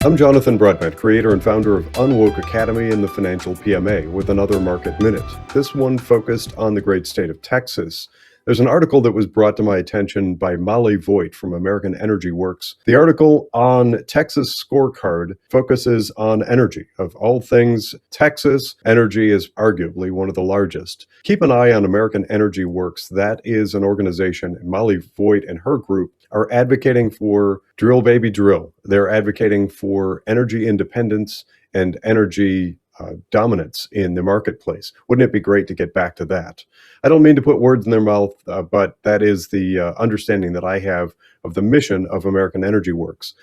I'm Jonathan Brudman, creator and founder of Unwoke Academy and the Financial PMA, with another Market Minute. This one focused on the great state of Texas. There's an article that was brought to my attention by Molly Voigt from American Energy Works. The article on Texas Scorecard focuses on energy. Of all things, Texas energy is arguably one of the largest. Keep an eye on American Energy Works. That is an organization, and Molly Voigt and her group are advocating for drill, baby, drill. They're advocating for energy independence and energy dominance in the marketplace. Wouldn't it be great to get back to that? I don't mean to put words in their mouth, but that is the understanding that I have of the mission of American Energy Works.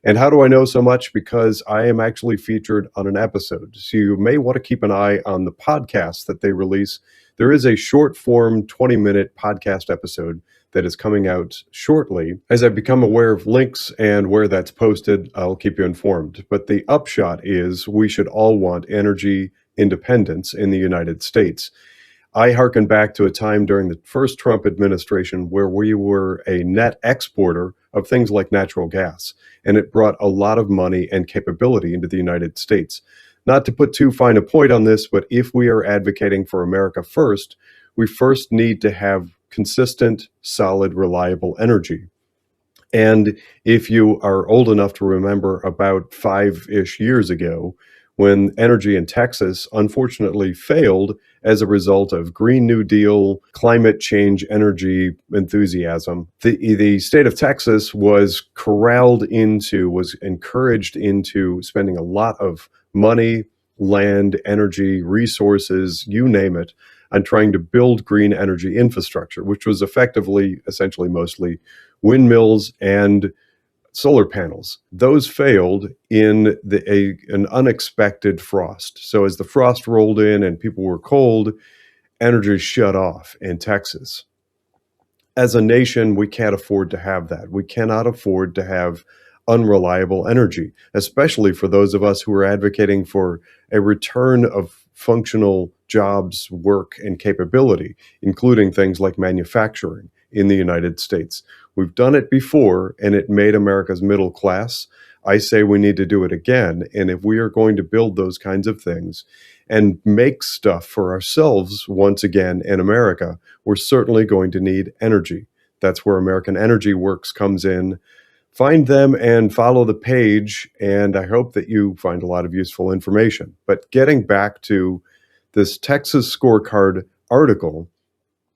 And how do I know so much? Because I am actually featured on an episode. So you may want to keep an eye on the podcast that they release. There is a short form 20-minute podcast episode that is coming out shortly. As I become aware of links and where that's posted, I'll keep you informed. But the upshot is we should all want energy independence in the United States. I hearken back to a time during the first Trump administration where we were a net exporter of things like natural gas, and it brought a lot of money and capability into the United States. Not to put too fine a point on this, but if we are advocating for America first, we first need to have consistent, solid, reliable energy. And if you are old enough to remember about 5-ish years ago, when energy in Texas unfortunately failed as a result of Green New Deal, climate change, energy enthusiasm, the state of Texas was encouraged into spending a lot of money, land, energy, resources, you name it, on trying to build green energy infrastructure, which was essentially mostly windmills and solar panels. Those failed in an unexpected frost. So as the frost rolled in and people were cold, energy shut off in Texas. As a nation, we can't afford to have that. We cannot afford to have unreliable energy, especially for those of us who are advocating for a return of functional jobs, work, and capability, including things like manufacturing in the United States. We've done it before, and it made America's middle class. I say we need to do it again. And if we are going to build those kinds of things and make stuff for ourselves once again in America, we're certainly going to need energy. That's where American Energy Works comes in. Find them and follow the page, and I hope that you find a lot of useful information. But getting back to this Texas Scorecard article,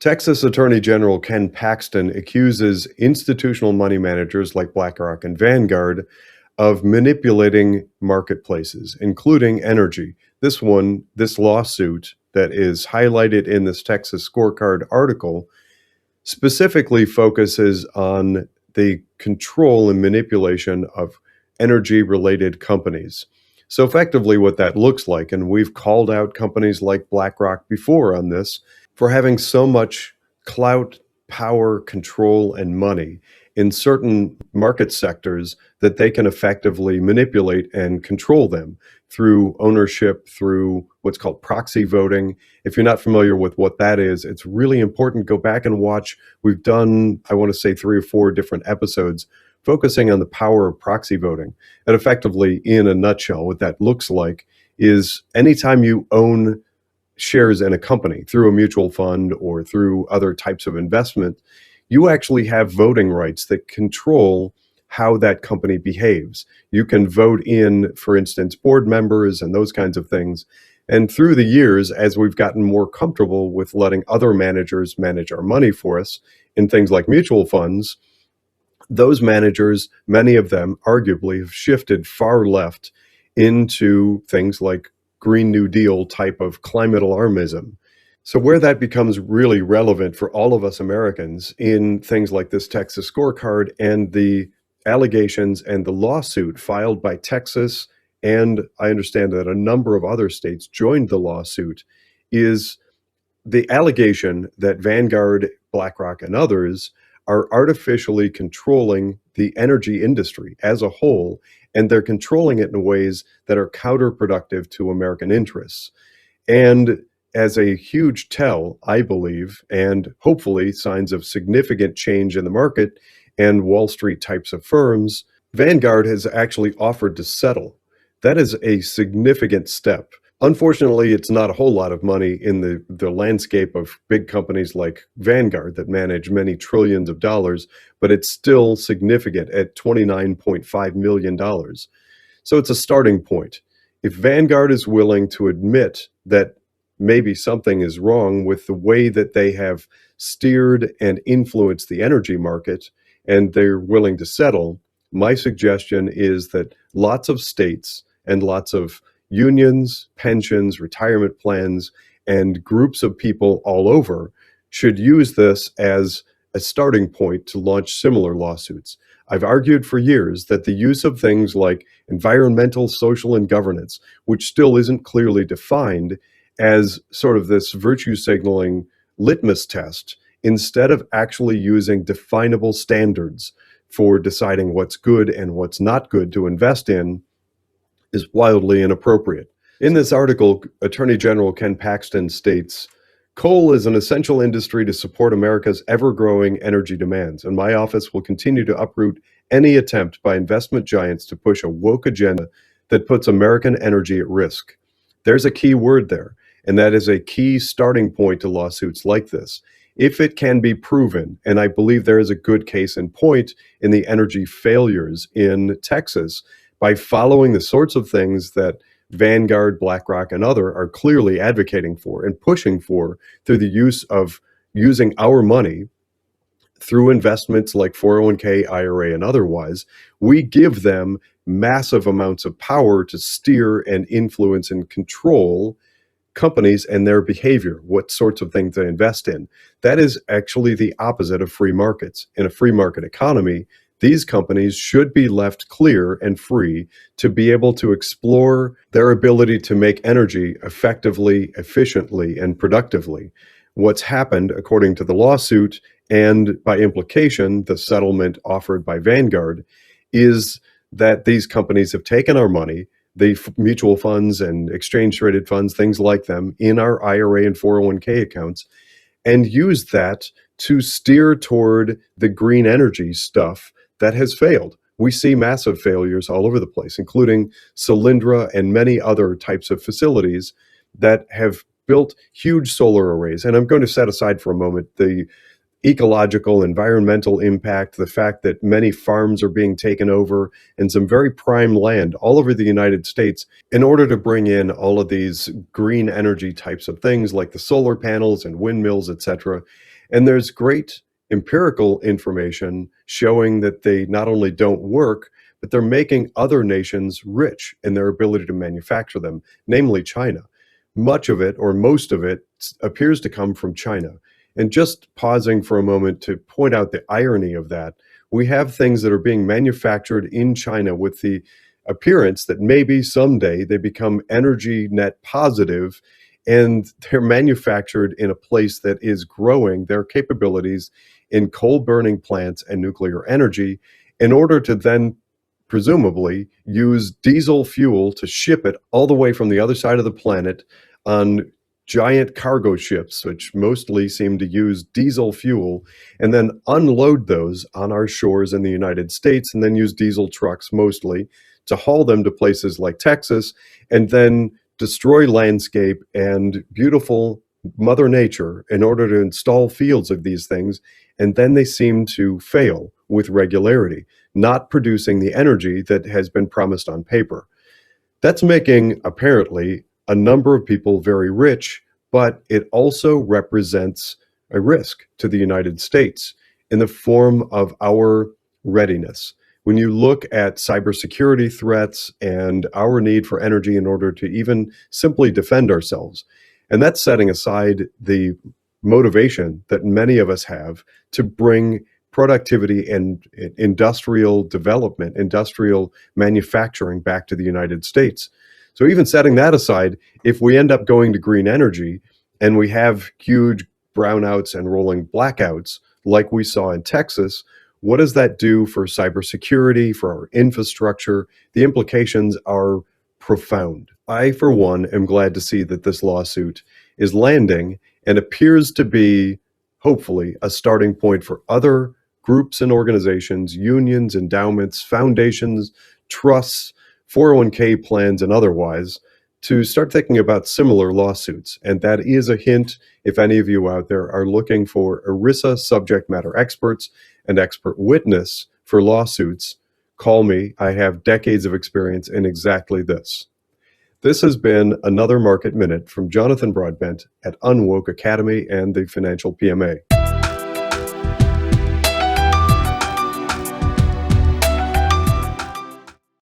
Texas Attorney General Ken Paxton accuses institutional money managers like BlackRock and Vanguard of manipulating marketplaces, including energy. This lawsuit that is highlighted in this Texas Scorecard article specifically focuses on the control and manipulation of energy-related companies. So effectively what that looks like, and we've called out companies like BlackRock before on this, for having so much clout, power, control, and money in certain market sectors that they can effectively manipulate and control them through ownership, through what's called proxy voting. If you're not familiar with what that is, it's really important. Go back and watch. We've done, I want to say, 3 or 4 different episodes focusing on the power of proxy voting. And effectively, in a nutshell, what that looks like is anytime you own shares in a company through a mutual fund or through other types of investment, you actually have voting rights that control how that company behaves. You can vote in, for instance, board members and those kinds of things. And through the years, as we've gotten more comfortable with letting other managers manage our money for us in things like mutual funds, those managers, many of them arguably, have shifted far left into things like Green New Deal type of climate alarmism. So where that becomes really relevant for all of us Americans in things like this Texas Scorecard and the allegations and the lawsuit filed by Texas, and I understand that a number of other states joined the lawsuit, is the allegation that Vanguard, BlackRock, and others are artificially controlling the energy industry as a whole, and they're controlling it in ways that are counterproductive to American interests. And as a huge tell, I believe, and hopefully signs of significant change in the market and Wall Street types of firms, Vanguard has actually offered to settle. That is a significant step. Unfortunately, it's not a whole lot of money in the landscape of big companies like Vanguard that manage many trillions of dollars, but it's still significant at $29.5 million. So it's a starting point. If Vanguard is willing to admit that maybe something is wrong with the way that they have steered and influenced the energy market, and they're willing to settle, my suggestion is that lots of states and lots of unions, pensions, retirement plans, and groups of people all over should use this as a starting point to launch similar lawsuits. I've argued for years that the use of things like environmental, social, and governance, which still isn't clearly defined, as sort of this virtue signaling litmus test, instead of actually using definable standards for deciding what's good and what's not good to invest in, is wildly inappropriate. In this article, Attorney General Ken Paxton states, "Coal is an essential industry to support America's ever-growing energy demands, and my office will continue to uproot any attempt by investment giants to push a woke agenda that puts American energy at risk." There's a key word there, and that is a key starting point to lawsuits like this. If it can be proven, and I believe there is a good case in point in the energy failures in Texas, by following the sorts of things that Vanguard, BlackRock, and other are clearly advocating for and pushing for through the use of using our money through investments like 401k, IRA, and otherwise, we give them massive amounts of power to steer and influence and control companies and their behavior, what sorts of things they invest in. That is actually the opposite of free markets. In a free market economy, these companies should be left clear and free to be able to explore their ability to make energy effectively, efficiently, and productively. What's happened, according to the lawsuit, and by implication, the settlement offered by Vanguard, is that these companies have taken our money, the mutual funds and exchange traded funds, things like them, in our IRA and 401k accounts, and used that to steer toward the green energy stuff that has failed. We see massive failures all over the place, including Solyndra and many other types of facilities that have built huge solar arrays. And I'm going to set aside for a moment the ecological, environmental impact, the fact that many farms are being taken over and some very prime land all over the United States in order to bring in all of these green energy types of things like the solar panels and windmills, etc. And there's great empirical information showing that they not only don't work, but they're making other nations rich in their ability to manufacture them, namely China. Much of it, or most of it, appears to come from China. And just pausing for a moment to point out the irony of that, we have things that are being manufactured in China with the appearance that maybe someday they become energy net positive, and they're manufactured in a place that is growing their capabilities in coal burning plants and nuclear energy in order to then presumably use diesel fuel to ship it all the way from the other side of the planet on giant cargo ships, which mostly seem to use diesel fuel, and then unload those on our shores in the United States, and then use diesel trucks mostly to haul them to places like Texas, and then destroy landscape and beautiful Mother Nature in order to install fields of these things. And then they seem to fail with regularity, not producing the energy that has been promised on paper. That's making, apparently, a number of people very rich, but it also represents a risk to the United States in the form of our readiness. When you look at cybersecurity threats and our need for energy in order to even simply defend ourselves, and that's setting aside the motivation that many of us have to bring productivity and industrial development, industrial manufacturing back to the United States. So even setting that aside, if we end up going to green energy and we have huge brownouts and rolling blackouts like we saw in Texas, what does that do for cybersecurity, for our infrastructure? The implications are profound. I, for one, am glad to see that this lawsuit is landing and appears to be, hopefully, a starting point for other groups and organizations, unions, endowments, foundations, trusts, 401k plans, and otherwise to start thinking about similar lawsuits. And that is a hint if any of you out there are looking for ERISA subject matter experts and expert witness for lawsuits. Call me. I have decades of experience in exactly this. This has been another Market Minute from Jonathan Broadbent at Unwoke Academy and the Financial PMA.